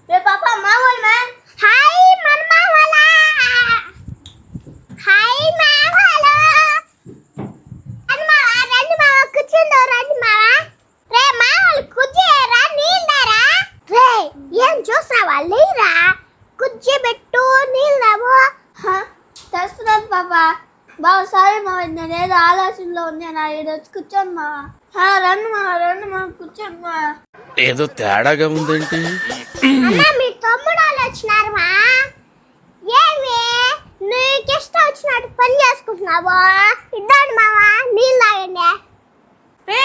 రే పాపా మామూలు ma'am. Hi మన మామూలా. హాయ్ మామూలు. రండి మామ కూర్చుందో రండి మామ. రే మామూలు కూర్చోరా నీళ్ళరా. రే ఏం చూసావా లేరా కుర్చీ పెట్టు నీళ్ళవు. తెస్తున్నాను పాపా. బాబు సరే మా నేను ఏదో ఆలోచనలో ఉన్నాను. ఈడ వచ్చి కూర్చోను మా. రండి మా కూర్చోండి మా. ఏదో తేడాగా ఉందేంటి? మీ తమ్ముడు వాళ్ళు వచ్చినారు మా. ఏమి నీకు ఇష్టం వచ్చినట్టు పని చేసుకుంటున్నావా? ఇద్దాడు మావా నీళ్ళు తాగండి. రే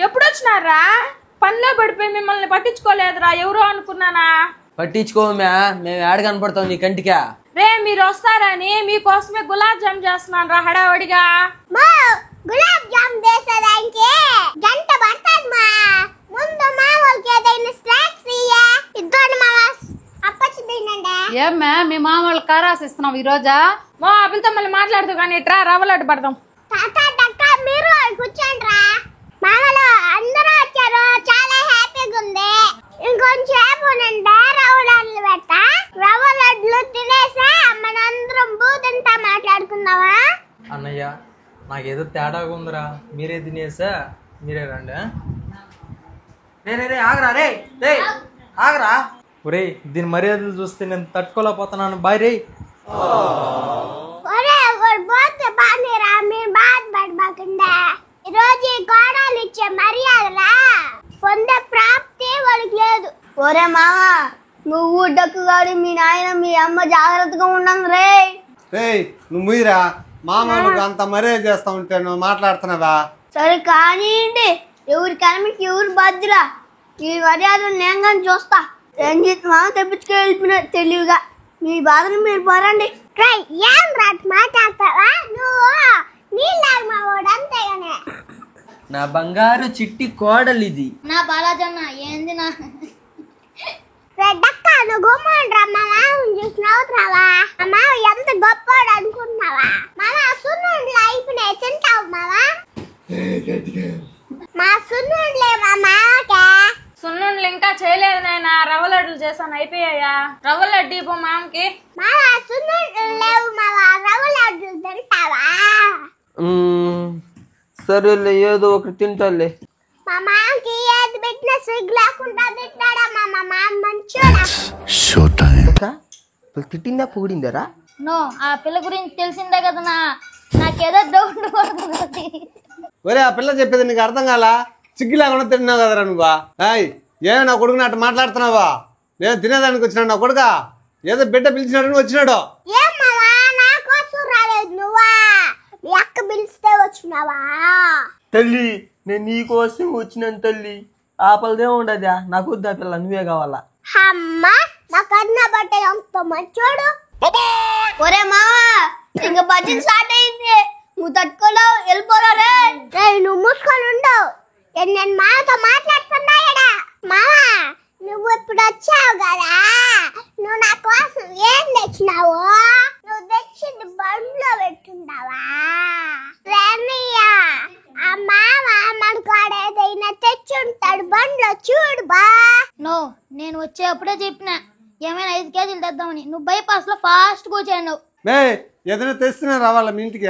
ఎప్పుడు వచ్చినారా? పనిలో పడిపోయి మిమ్మల్ని పట్టించుకోలేదురా. ఎవరో అనుకున్నానా? పట్టించుకోమా, మేము ఏడ కనపడతాం నీ కంటికా? రే మీరు వస్తారని మీకోసమే గులాబ్ జామ్ చేస్తున్నాను రా హడావడిగా. మా గులాబ్ జామ్ చేసేదానికి గంట పడుతుంది మా. ముందు మా వాళ్ళకి ఏదైనా స్నాక్స్ ఇయ్యా. ఇద్దాడు మావా అప్పచ్చి తినండి. ఏమ్మా మీ మామ వాళ్ళు కారాస్ ఇస్తున్నాం ఈ రోజా? మా అభిలతో మళ్ళీ మాట్లాడుతూ కానీ ఇట్రా రవ్వలడ్డు పడదాం. తాత డక్క మీరు కూర్చోండి రా. మామలు అందరూ వచ్చారు, చాలా హ్యాపీగా ఉంది. ఇంకొంచెంసేపు నేను రవ్వ లడ్లు పెడతా. రవ్వ లడ్లు తినేసా మనందరం బూతంతా మాట్లాడుకుందామా? అన్నయ్య నాకేదో తేడాగా ఉందిరా. మీరే తినేసా మీరే రండి. రే ఆగరా. రే ఆగరా. ఒరే దీని మర్యాదలు చూస్తే నేను తట్టుకోలేకపోతున్నాను. బాయ్ రే. ఒరే పోతే బాగా మీరు బాధపడబాకుండా. ఈరోజు ఈ కోడలు ఇచ్చే మర్యాదలా పొందే ప్రాప్తి వాళ్ళకి లేదు. ఒరే మామ నువ్వు డక్కుగాడి మీ నాయన మీ అమ్మ జాగ్రత్తగా ఉండండి రే. నువ్వు ముయ్యరా. మామూలుగా అంత మర్యాద చేస్తా ఉంటే నువ్వు మాట్లాడుతున్నావా? సరే కానివ్వండి. ఎవరి కనిమికి ఎవరు బాధ్యురా. ఈ మర్యాదలు నేను కానీ చూస్తా. రంజిత్ మామ తెప్పించుకెళ్ళిపోయిన తెలివిగా. మీ బాధను మీరు పోరండి. ఏం రాట్ మాట్లాడతావా నువ్వు? నీళ్ళు మా వాడు అంతేగానే. నా బంగారు చిట్టి కోడలు ఇది. నా బాలాజన్న ఏంది నా రెడ్డక్క నువ్వు గుమ్మండ్రా. మా మామని చూసి నవ్వుతున్నావా? మా మామ ఎంత గొప్పవాడు అనుకుంటున్నావా? మామ సున్నుండ్లు అయిపోయినాయి తింటావు మావా? మా సున్నుండ్లే మా మామకే. సున్నుండ్లు ఇంకా చేయలేదు నాయన. రవ్వ లడ్డులు చేశాను అయిపోయాయా? రవ్వ లడ్డు ఇవ్వు మామకి. మామ సున్నుండ్లు లేవు మావా. రవ్వ లడ్డులు తింటావా? సరేలే ఏదో ఒకటి తింటాలే. మా మామకి ఏది పెట్టినా సిగ్గు లేకుండా తింటాడా మా మామ మంచోడా. తిట్టిందా పొగిడిందరా? నో ఆ పిల్ల గురించి తెలిసిందే కదా నాకేదో డౌట్ పడుతుంది. ఒరే ఆ పిల్ల చెప్పేది నీకు అర్థం కాలా? సిగ్గు లేకుండా తిన్నావు కదరా నువ్వా? ఏమో నా కొడుకు నాటు మాట్లాడుతున్నావా? నేను తినేదానికి వచ్చినాడు నా కొడుక. ఏదో బిడ్డ పిలిచినాడు వచ్చినాడు. ఏం మావా నా కోసం రాలేదు నువ్వా? మీ అక్క పిలిస్తే వచ్చినావా? తల్లి నేను నీ కోసం వచ్చినాను తల్లి. ఆపలదే ఉండదా. నాకు వద్దా పిల్ల, నువ్వే కావాలా. అమ్మ నా కన్న బట్టే అంత మంచోడు. ఒరే మావా ఇంకా బడ్జెట్ స్టార్ట్ అయింది. నువ్వు తట్టుకోలో వెళ్ళిపోరా రే. నువ్వు మూసుకొని ఉండవు. నేను మాతో మాట్లాడుతున్నాయడా. మావా నువ్వు ఇప్పుడు వచ్చావు కదా. నువ్వు నా కోసం ఏం తెచ్చినావు? నువ్వు తెచ్చింది బండ్లో పెట్టుండావా? రేమయ్యా ఆ మామ మనకాడేదైనా తెచ్చుంటాడు బండ్లో చూడు బా. నో నేను వచ్చేప్పుడే చెప్పిన ఏమైనా 5 కేజీలు తెద్దామని. నువ్వు బైపాస్ లో ఫాస్ట్ కూర్చాను. మే ఏదైనా తెస్తున్నా రావాలా మీ ఇంటికి?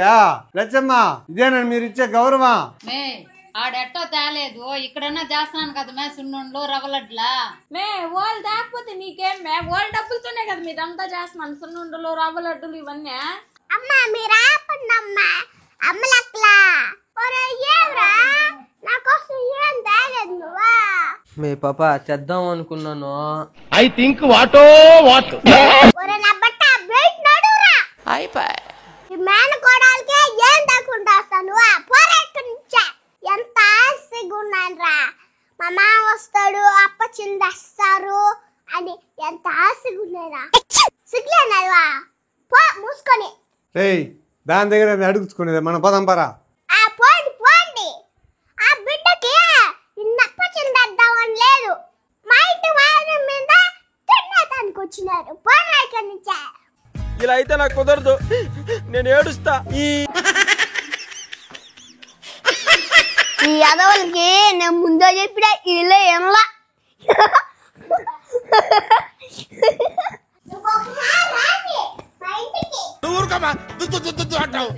లచ్చమ్మా ఇదేనా మీరు ఇచ్చే గౌరవం? ఆడెట్టో తేలేదు. ఇక్కడన్నా చేస్తున్నాను కదా మే సున్నుండ్లు రవ్వలడ్లా. మే వాళ్ళు తేకపోతే నీకేం మే? వాళ్ళ డబ్బులతోనే కదా మీదంతా చేస్తున్నాను. సున్నుండలు రవ్వ లడ్డులు ఇవన్నీ. అమ్మా మీరు ఆపండమ్మా అమ్మలక్కలా. ఏమ్రా నా కోసం ఏం తేలేదు నువ్వా? మే పాప చేద్దాం అనుకున్నాను. I think what what. నా బట్ట బయట నడురా. అయిపోయి ఈ మేనకోడలకే ఏం తక్కువ వస్తాను. పోరా ఇక్కడి నుంచే. ఎంత ఆశగా ఉన్నాను రా. మా మామ వస్తాడు అప్పచ్చిలు తెస్తారు అని ఎంత ఆశగా ఉన్నారా. సిగ్గులేనవా పో మూసుకొని. దాని దగ్గర అడుగుచుకునేది మనం పోదాం పరా. పోండి పోండి. ఆ బిడ్డకి ఇన్నప్పచ్చిలు తెద్దామని లేదు. మా ఇంటి వారి మీద తిన్నదానికి వచ్చినారు. పోరా ఇక్కడి నుంచే. ఇలా అయితే నాకు కుదరదు. నేను ఏడుస్తా. ఈ యాదవులకి నేను ముందే చెప్పిన ఇల్లు ఏమలా ఊరుకమ్మా అంటావు